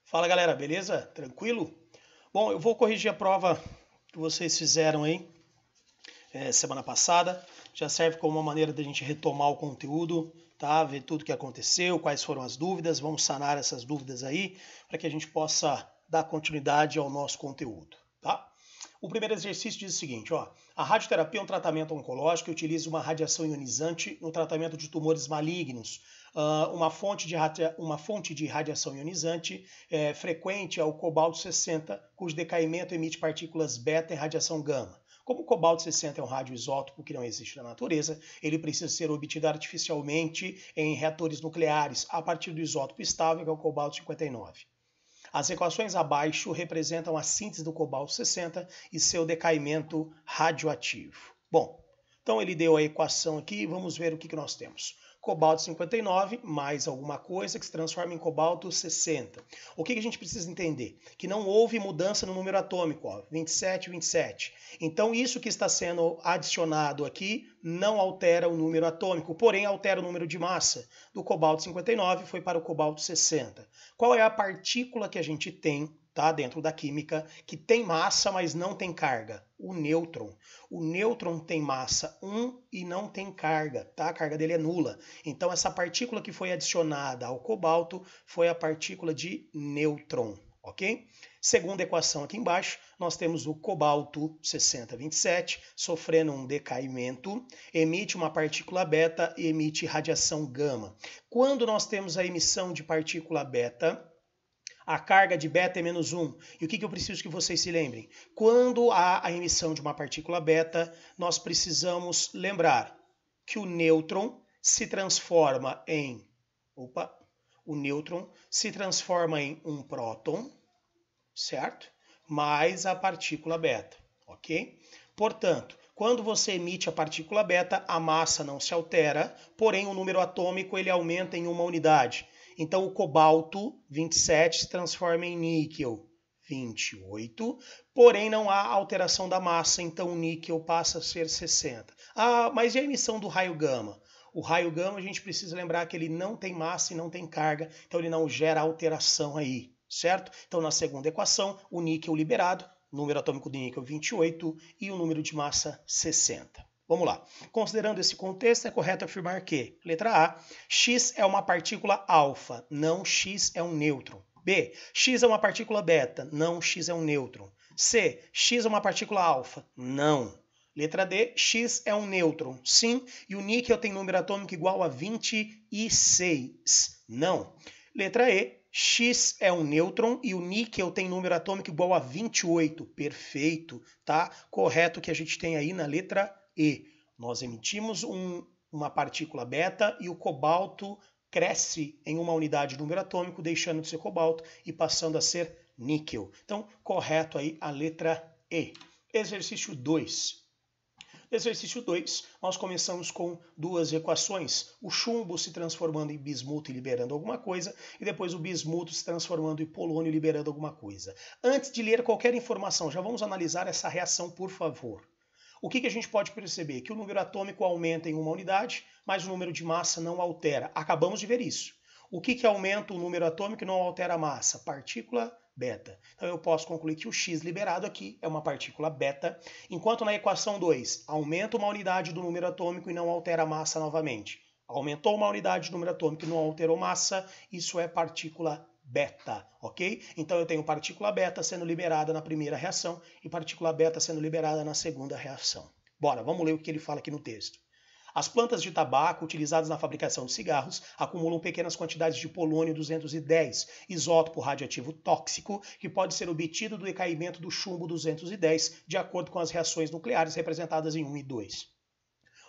Fala galera, beleza? Tranquilo? Bom, eu vou corrigir a prova que vocês fizeram aí semana passada. Já serve como uma maneira da gente retomar o conteúdo, tá? Ver tudo o que aconteceu, quais foram as dúvidas, vamos sanar essas dúvidas aí para que a gente possa dar continuidade ao nosso conteúdo, tá? O primeiro exercício diz o seguinte, ó: a radioterapia é um tratamento oncológico que utiliza uma radiação ionizante no tratamento de tumores malignos. Uma fonte de radiação ionizante frequente é o cobalto-60, cujo decaimento emite partículas beta e radiação gama. Como o cobalto-60 é um radioisótopo que não existe na natureza, ele precisa ser obtido artificialmente em reatores nucleares a partir do isótopo estável, que é o cobalto-59. As equações abaixo representam a síntese do cobalto-60 e seu decaimento radioativo. Bom, então ele deu a equação aqui, vamos ver o que nós temos. Cobalto-59 mais alguma coisa que se transforma em cobalto-60. O que a gente precisa entender? Que não houve mudança no número atômico, ó, 27, 27. Então isso que está sendo adicionado aqui não altera o número atômico, porém altera o número de massa. Do cobalto-59 foi para o cobalto-60. Qual é a partícula que a gente tem, tá, dentro da química, que tem massa, mas não tem carga? O nêutron. O nêutron tem massa 1 e não tem carga, tá? A carga dele é nula. Então essa partícula que foi adicionada ao cobalto foi a partícula de nêutron, ok? Segunda equação aqui embaixo, nós temos o cobalto 6027 sofrendo um decaimento, emite uma partícula beta e emite radiação gama. Quando nós temos a emissão de partícula beta, a carga de beta é menos 1. E o que eu preciso que vocês se lembrem? Quando há a emissão de uma partícula beta, nós precisamos lembrar que o nêutron se transforma em... o nêutron se transforma em um próton, certo? Mais a partícula beta, ok? Portanto, quando você emite a partícula beta, a massa não se altera, porém o número atômico ele aumenta em uma unidade. Então o cobalto 27 se transforma em níquel 28, porém não há alteração da massa, então o níquel passa a ser 60. Ah, mas e a emissão do raio gama? O raio gama a gente precisa lembrar que ele não tem massa e não tem carga, então ele não gera alteração aí, certo? Então na segunda equação, o níquel liberado, número atômico de níquel 28 e o número de massa 60. Vamos lá. Considerando esse contexto, é correto afirmar que, letra A, X é uma partícula alfa, não X é um nêutron. B, X é uma partícula beta, não X é um nêutron. C, X é uma partícula alfa, não. Letra D, X é um nêutron, sim, e o níquel tem número atômico igual a 26, não. Letra E, X é um nêutron e o níquel tem número atômico igual a 28, perfeito, tá? Correto que a gente tem aí na letra E. Nós emitimos uma partícula beta e o cobalto cresce em uma unidade de número atômico, deixando de ser cobalto e passando a ser níquel. Então, correto aí a letra E. Exercício 2. Exercício 2, nós começamos com duas equações, o chumbo se transformando em bismuto e liberando alguma coisa, e depois o bismuto se transformando em polônio e liberando alguma coisa. Antes de ler qualquer informação, já vamos analisar essa reação, por favor. O que a gente pode perceber? Que o número atômico aumenta em uma unidade, mas o número de massa não altera. Acabamos de ver isso. O que aumenta o número atômico e não altera a massa? Partícula beta. Então eu posso concluir que o X liberado aqui é uma partícula beta, enquanto na equação 2 aumenta uma unidade do número atômico e não altera a massa novamente. Aumentou uma unidade do número atômico e não alterou massa, isso é partícula beta, ok? Então eu tenho partícula beta sendo liberada na primeira reação e partícula beta sendo liberada na segunda reação. Bora, vamos ler o que ele fala aqui no texto. As plantas de tabaco utilizadas na fabricação de cigarros acumulam pequenas quantidades de polônio 210, isótopo radioativo tóxico, que pode ser obtido do decaimento do chumbo 210, de acordo com as reações nucleares representadas em 1 e 2.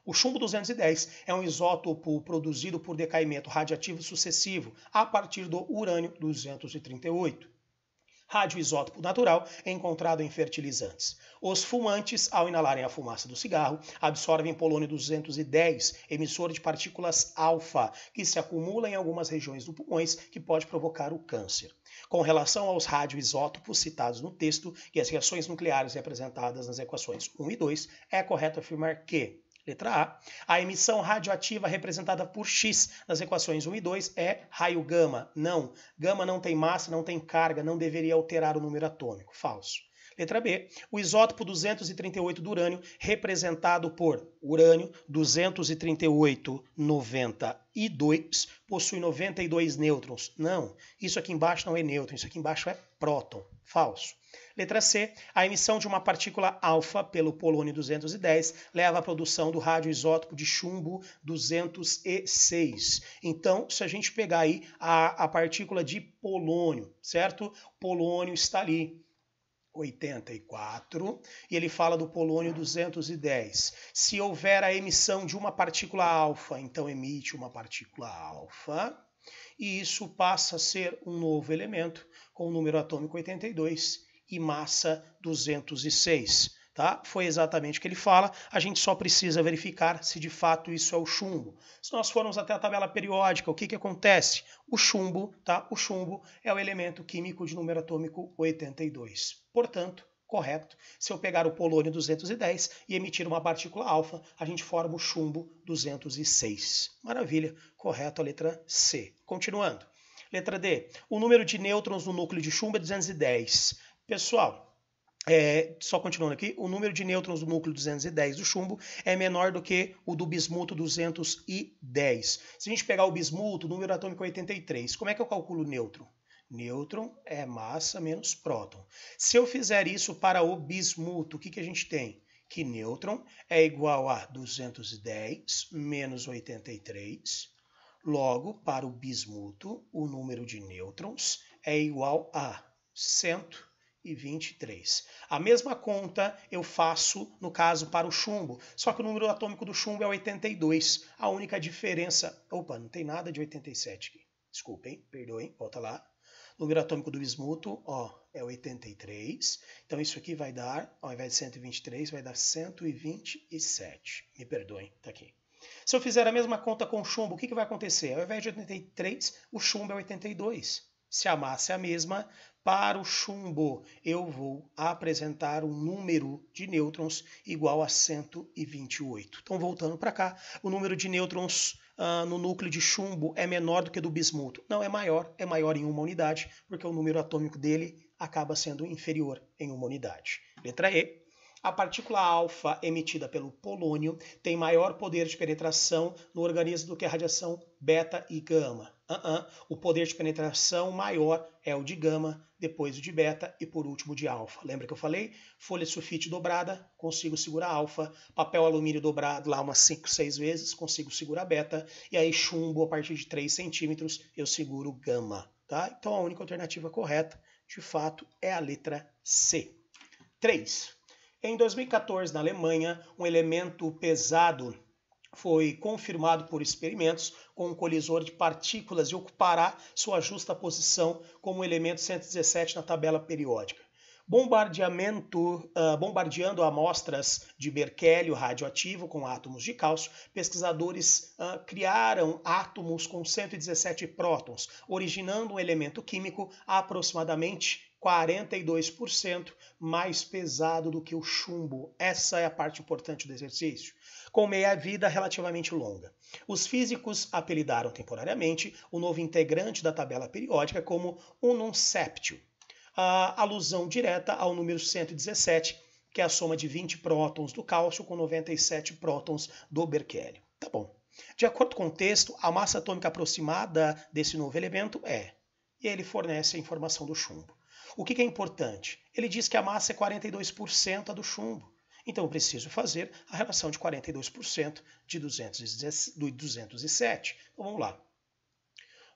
O chumbo 210 é um isótopo produzido por decaimento radioativo sucessivo a partir do urânio 238. Radioisótopo natural é encontrado em fertilizantes. Os fumantes, ao inalarem a fumaça do cigarro, absorvem polônio 210, emissor de partículas alfa, que se acumula em algumas regiões dos pulmões, que pode provocar o câncer. Com relação aos radioisótopos citados no texto e as reações nucleares representadas nas equações 1 e 2, é correto afirmar que Letra A emissão radioativa representada por X nas equações 1 e 2 é raio gama. Não. Gama não tem massa, não tem carga, não deveria alterar o número atômico. Falso. Letra B. O isótopo 238 do urânio, representado por urânio 238,92, possui 92 nêutrons. Não. Isso aqui embaixo não é nêutron, isso aqui embaixo é próton. Falso. Letra C. A emissão de uma partícula alfa pelo polônio 210 leva à produção do radioisótopo de chumbo 206. Então, se a gente pegar aí a partícula de polônio, certo? Polônio está ali, 84, e ele fala do polônio 210. Se houver a emissão de uma partícula alfa, então emite uma partícula alfa, e isso passa a ser um novo elemento com o número atômico 82 e massa 206. Tá? Foi exatamente o que ele fala, a gente só precisa verificar se de fato isso é o chumbo. Se nós formos até a tabela periódica, o que acontece? O chumbo, tá? O chumbo é o elemento químico de número atômico 82. Portanto, correto. Se eu pegar o polônio 210 e emitir uma partícula alfa, a gente forma o chumbo 206. Maravilha, correto a letra C. Continuando. Letra D. O número de nêutrons no núcleo de chumbo é 210. Pessoal, só continuando aqui, o número de nêutrons do núcleo 210 do chumbo é menor do que o do bismuto 210. Se a gente pegar o bismuto, o número atômico é 83. Como é que eu calculo o nêutron? Nêutron é massa menos próton. Se eu fizer isso para o bismuto, o que a gente tem? Que nêutron é igual a 210 menos 83. Logo, para o bismuto, o número de nêutrons é igual a 123. A mesma conta eu faço, no caso, para o chumbo, só que o número atômico do chumbo é 82. A única diferença... Opa, não tem nada de 87 aqui. Desculpem, perdoem, volta lá. O número atômico do bismuto, ó, é 83. Então isso aqui vai dar, ao invés de 123, vai dar 127. Me perdoem, tá aqui. Se eu fizer a mesma conta com o chumbo, o que vai acontecer? Ao invés de 83, o chumbo é 82. Se a massa é a mesma, para o chumbo eu vou apresentar um número de nêutrons igual a 128. Então, voltando para cá, o número de nêutrons no núcleo de chumbo é menor do que do bismuto. Não, é maior em uma unidade, porque o número atômico dele acaba sendo inferior em uma unidade. Letra E. A partícula alfa emitida pelo polônio tem maior poder de penetração no organismo do que a radiação beta e gama. O poder de penetração maior é o de gama, depois o de beta e por último o de alfa. Lembra que eu falei? Folha de sulfite dobrada, consigo segurar alfa. Papel alumínio dobrado lá umas 5, 6 vezes, consigo segurar beta. E aí chumbo a partir de 3 centímetros eu seguro gama. Tá? Então a única alternativa correta, de fato, é a letra C. 3. Em 2014, na Alemanha, um elemento pesado foi confirmado por experimentos com um colisor de partículas e ocupará sua justa posição como elemento 117 na tabela periódica. Bombardeando amostras de berquélio radioativo com átomos de cálcio, pesquisadores criaram átomos com 117 prótons, originando um elemento químico aproximadamente 42% mais pesado do que o chumbo. Essa é a parte importante do exercício. Com meia-vida relativamente longa. Os físicos apelidaram temporariamente o novo integrante da tabela periódica como unum septio, a alusão direta ao número 117, que é a soma de 20 prótons do cálcio com 97 prótons do berquélio. Tá bom. De acordo com o texto, a massa atômica aproximada desse novo elemento é, e ele fornece a informação do chumbo. O que é importante? Ele diz que a massa é 42% a do chumbo. Então eu preciso fazer a relação de 42% de 207. Então vamos lá.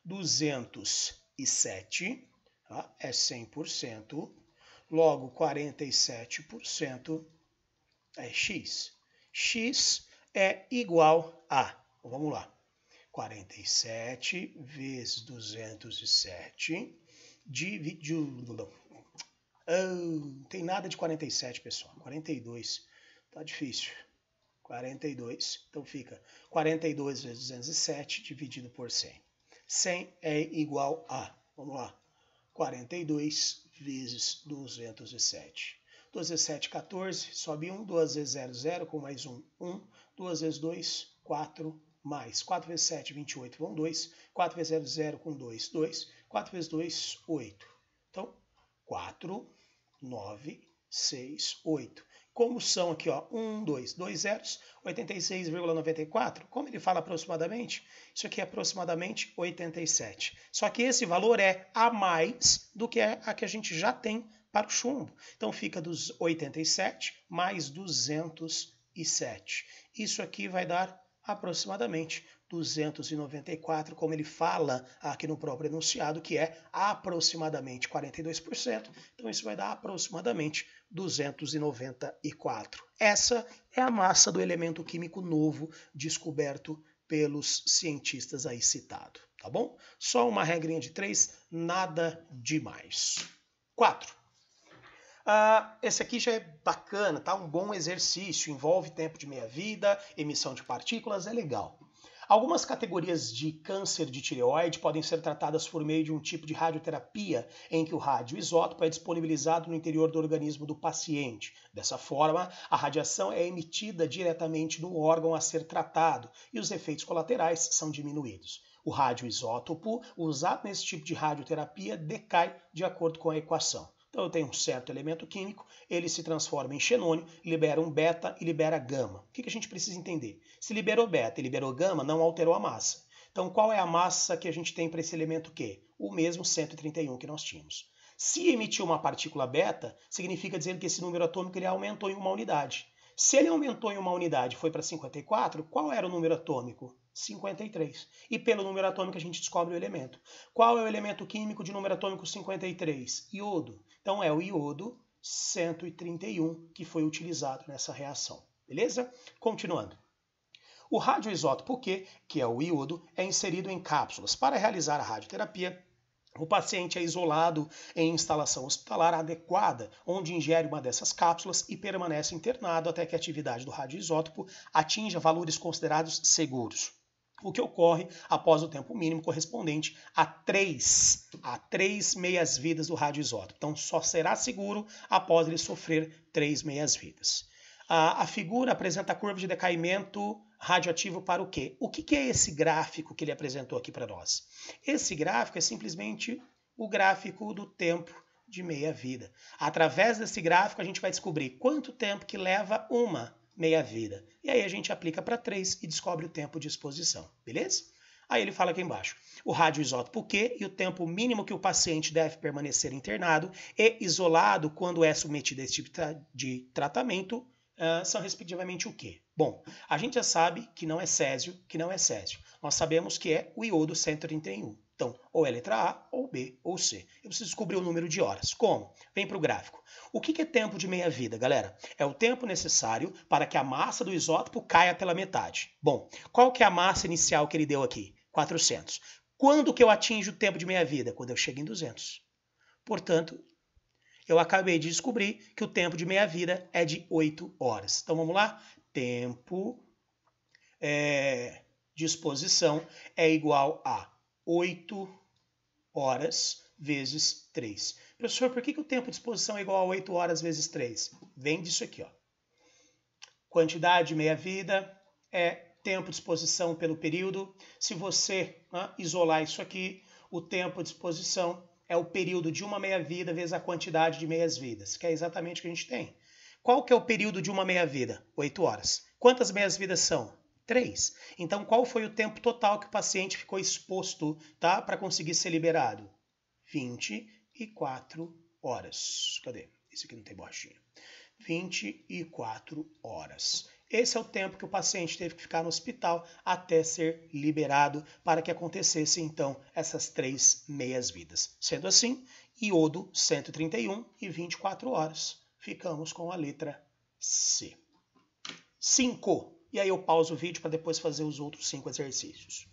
207 tá? É 100%, logo 47% é x. X é igual a, então vamos lá, 47 vezes 207 dividido... não tem nada de 47, pessoal. 42. Tá difícil. 42. Então fica 42 vezes 207 dividido por 100. 100 é igual a, vamos lá, 42 vezes 207. 207, 14, sobe 1, 2 vezes 0, 0, com mais 1, 1. 2 vezes 2, 4, mais 4 vezes 7, 28, vão 2. 4 vezes 0, 0 com 2, 2. 4 vezes 2, 8. Então, 4, 9, 6, 8. Como são aqui, ó, 1, 2, 2 zeros, 86,94. Como ele fala aproximadamente, isso aqui é aproximadamente 87. Só que esse valor é a mais do que a que a gente já tem para o chumbo. Então fica dos 87 mais 207. Isso aqui vai dar aproximadamente 294, como ele fala aqui no próprio enunciado, que é aproximadamente 42%. Então isso vai dar aproximadamente 294. Essa é a massa do elemento químico novo descoberto pelos cientistas aí citado, tá bom? Só uma regrinha de 3, nada demais. 4. Esse aqui já é bacana, tá? Um bom exercício, envolve tempo de meia-vida, emissão de partículas, é legal. Algumas categorias de câncer de tireoide podem ser tratadas por meio de um tipo de radioterapia em que o radioisótopo é disponibilizado no interior do organismo do paciente. Dessa forma, a radiação é emitida diretamente no órgão a ser tratado e os efeitos colaterais são diminuídos. O radioisótopo usado nesse tipo de radioterapia decai de acordo com a equação. Então eu tenho um certo elemento químico, ele se transforma em xenônio, libera um beta e libera gama. O que a gente precisa entender? Se liberou beta e liberou gama, não alterou a massa. Então qual é a massa que a gente tem para esse elemento Q? O mesmo 131 que nós tínhamos. Se emitiu uma partícula beta, significa dizer que esse número atômico ele aumentou em uma unidade. Se ele aumentou em uma unidade e foi para 54, qual era o número atômico? 53. E pelo número atômico a gente descobre o elemento. Qual é o elemento químico de número atômico 53? Iodo. Então é o iodo 131 que foi utilizado nessa reação. Beleza? Continuando. O radioisótopo Q, que é o iodo, é inserido em cápsulas. Para realizar a radioterapia, o paciente é isolado em instalação hospitalar adequada, onde ingere uma dessas cápsulas e permanece internado até que a atividade do radioisótopo atinja valores considerados seguros. O que ocorre após o tempo mínimo correspondente a 3 meias-vidas do radioisótopo. Então, só será seguro após ele sofrer 3 meias-vidas. A figura apresenta a curva de decaimento radioativo para o quê? O que é esse gráfico que ele apresentou aqui para nós? Esse gráfico é simplesmente o gráfico do tempo de meia-vida. Através desse gráfico, a gente vai descobrir quanto tempo que leva uma meia-vida. E aí a gente aplica para 3 e descobre o tempo de exposição, beleza? Aí ele fala aqui embaixo, o radioisótopo Q e o tempo mínimo que o paciente deve permanecer internado e isolado quando é submetido a esse tipo de tratamento são respectivamente o quê? Bom, a gente já sabe que não é césio, Nós sabemos que é o iodo 131. Então, ou é letra A, ou B, ou C. Eu preciso descobrir o número de horas. Como? Vem para o gráfico. O que é tempo de meia-vida, galera? É o tempo necessário para que a massa do isótopo caia pela metade. Bom, qual que é a massa inicial que ele deu aqui? 400. Quando que eu atinjo o tempo de meia-vida? Quando eu chego em 200. Portanto, eu acabei de descobrir que o tempo de meia-vida é de 8 horas. Então vamos lá? Tempo de exposição é igual a 8 horas vezes 3. Professor, por que o tempo de exposição é igual a 8 horas vezes 3? Vem disso aqui, ó. Quantidade de meia-vida é tempo de exposição pelo período. Se você isolar isso aqui, o tempo de exposição é o período de uma meia-vida vezes a quantidade de meias-vidas, que é exatamente o que a gente tem. Qual que é o período de uma meia-vida? 8 horas. Quantas meias-vidas são? 3. Então, qual foi o tempo total que o paciente ficou exposto, tá, para conseguir ser liberado? 24 horas. Cadê? Esse aqui não tem borrachinha. 24 horas. Esse é o tempo que o paciente teve que ficar no hospital até ser liberado para que acontecesse, então, essas 3 meias-vidas. Sendo assim, iodo 131 e 24 horas. Ficamos com a letra C. 5. E aí eu pauso o vídeo para depois fazer os outros 5 exercícios.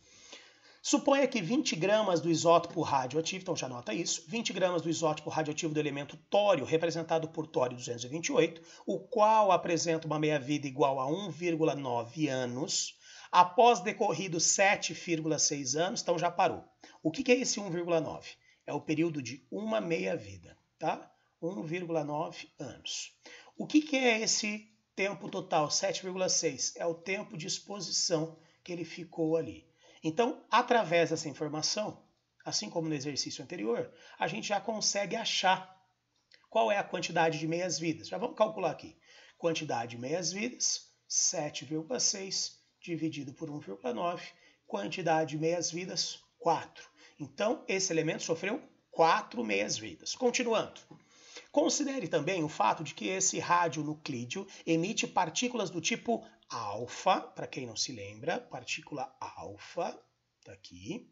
Suponha que 20 gramas do isótopo radioativo, então já anota isso, 20 gramas do isótopo radioativo do elemento tório, representado por tório 228, o qual apresenta uma meia-vida igual a 1,9 anos, após decorridos 7,6 anos, então já parou. O que é esse 1,9? É o período de uma meia-vida, tá? 1,9 anos. O que é esse tempo total 7,6 é o tempo de exposição que ele ficou ali. Então, através dessa informação, assim como no exercício anterior, a gente já consegue achar qual é a quantidade de meias-vidas. Já vamos calcular aqui. Quantidade de meias-vidas, 7,6 dividido por 1,9. Quantidade de meias-vidas, 4. Então, esse elemento sofreu 4 meias-vidas. Continuando. Considere também o fato de que esse radionuclídeo emite partículas do tipo alfa, para quem não se lembra, partícula alfa, está aqui,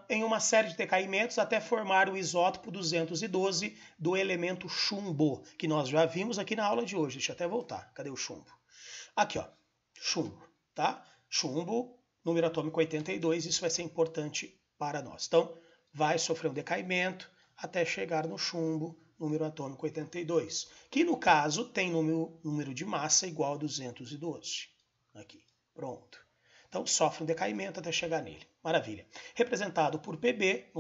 em uma série de decaimentos até formar o isótopo 212 do elemento chumbo, que nós já vimos aqui na aula de hoje. Deixa eu até voltar. Cadê o chumbo? Aqui, ó, chumbo, tá? Chumbo, número atômico 82, isso vai ser importante para nós. Então, vai sofrer um decaimento até chegar no chumbo, número atômico 82, que no caso tem número de massa igual a 212. Aqui, pronto. Então sofre um decaimento até chegar nele. Maravilha. Representado por Pb,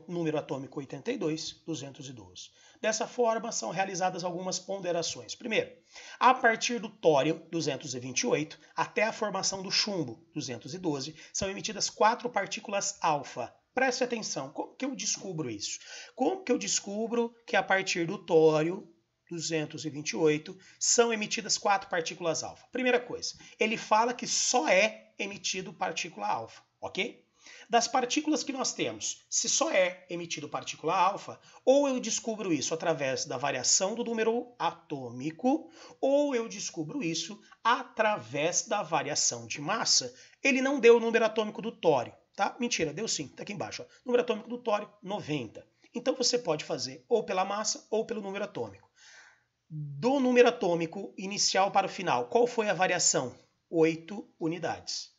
número atômico 82, 212. Dessa forma, são realizadas algumas ponderações. Primeiro, a partir do tório, 228, até a formação do chumbo, 212, são emitidas 4 partículas alfa. Preste atenção, como que eu descubro isso? Como que eu descubro que a partir do tório, 228, são emitidas 4 partículas alfa? Primeira coisa, ele fala que só é emitido partícula alfa, ok? Das partículas que nós temos, se só é emitido partícula alfa, ou eu descubro isso através da variação do número atômico, ou eu descubro isso através da variação de massa. Ele não deu o número atômico do tório, tá? Mentira, deu sim, tá aqui embaixo. Ó. Número atômico do tório, 90. Então você pode fazer ou pela massa ou pelo número atômico. Do número atômico inicial para o final, qual foi a variação? 8 unidades.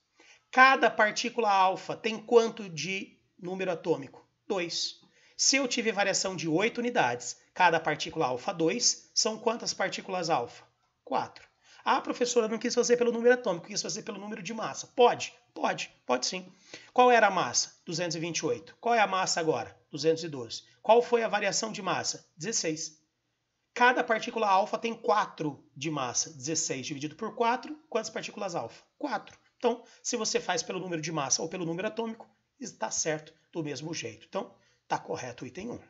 Cada partícula alfa tem quanto de número atômico? 2. Se eu tiver variação de 8 unidades, cada partícula alfa 2, são quantas partículas alfa? 4. Ah, professora, não quis fazer pelo número atômico, quis fazer pelo número de massa. Pode sim. Qual era a massa? 228. Qual é a massa agora? 212. Qual foi a variação de massa? 16. Cada partícula alfa tem 4 de massa. 16 dividido por 4, quantas partículas alfa? 4. Então, se você faz pelo número de massa ou pelo número atômico, está certo do mesmo jeito. Então, está correto o item 1.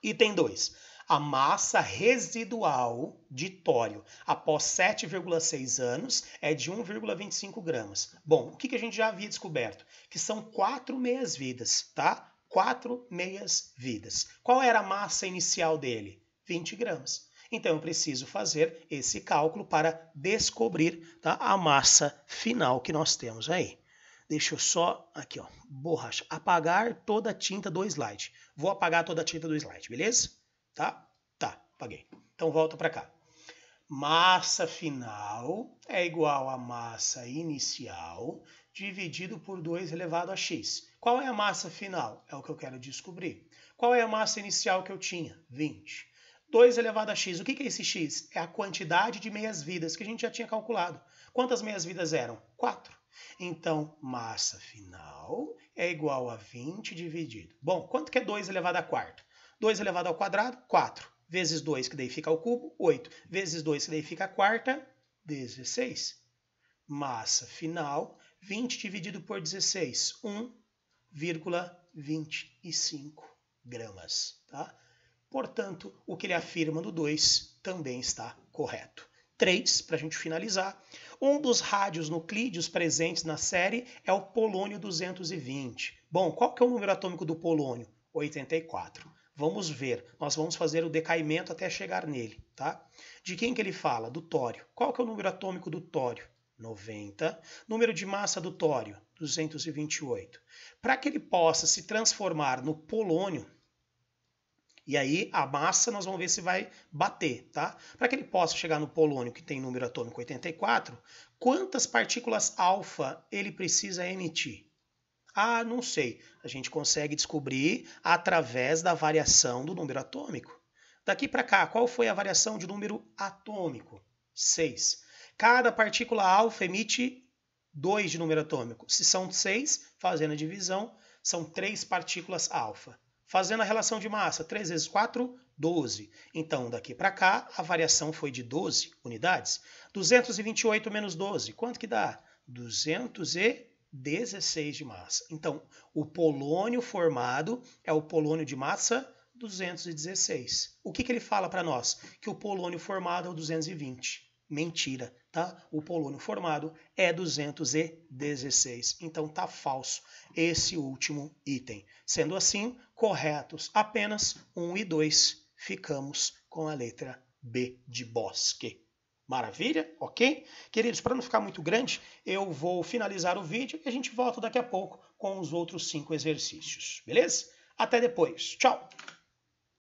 Item 2. A massa residual de tório após 7,6 anos é de 1,25 gramas. Bom, o que a gente já havia descoberto? Que são 4 meias-vidas, tá? 4 meias-vidas. Qual era a massa inicial dele? 20 gramas. Então, eu preciso fazer esse cálculo para descobrir, tá, a massa final que nós temos aí. Deixa eu só, aqui ó, borracha, apagar toda a tinta do slide. Vou apagar toda a tinta do slide, beleza? Tá? Tá, apaguei. Então, volta para cá. Massa final é igual a massa inicial dividido por 2 elevado a x. Qual é a massa final? É o que eu quero descobrir. Qual é a massa inicial que eu tinha? 20. 2 elevado a x. O que é esse x? É a quantidade de meias-vidas que a gente já tinha calculado. Quantas meias-vidas eram? 4. Então, massa final é igual a 20 dividido. Bom, quanto que é 2 elevado a quarta? 2 elevado ao quadrado, 4. Vezes 2, que daí fica ao cubo, 8. Vezes 2, que daí fica a quarta, 16. Massa final, 20 dividido por 16, 1,25 gramas. Tá? Portanto, o que ele afirma no 2 também está correto. 3, para a gente finalizar. Um dos radionuclídeos presentes na série é o polônio 220. Bom, qual que é o número atômico do polônio? 84. Vamos ver, nós vamos fazer o decaimento até chegar nele, tá? De quem que ele fala? Do tório. Qual que é o número atômico do tório? 90. Número de massa do tório? 228. Para que ele possa se transformar no polônio, e aí a massa nós vamos ver se vai bater, tá? Para que ele possa chegar no polônio, que tem número atômico 84, quantas partículas alfa ele precisa emitir? Ah, não sei. A gente consegue descobrir através da variação do número atômico. Daqui para cá, qual foi a variação de número atômico? 6. Cada partícula alfa emite 2 de número atômico. Se são 6, fazendo a divisão, são 3 partículas alfa. Fazendo a relação de massa, 3 vezes 4, 12. Então, daqui para cá, a variação foi de 12 unidades. 228 menos 12, quanto que dá? 216 de massa. Então, o polônio formado é o polônio de massa 216. O que ele fala para nós? Que o polônio formado é o 220. Mentira, tá? O polônio formado é 216. Então tá falso esse último item. Sendo assim, corretos apenas 1 e 2. Ficamos com a letra B de bosque. Maravilha? Ok? Queridos, para não ficar muito grande, eu vou finalizar o vídeo e a gente volta daqui a pouco com os outros 5 exercícios. Beleza? Até depois. Tchau!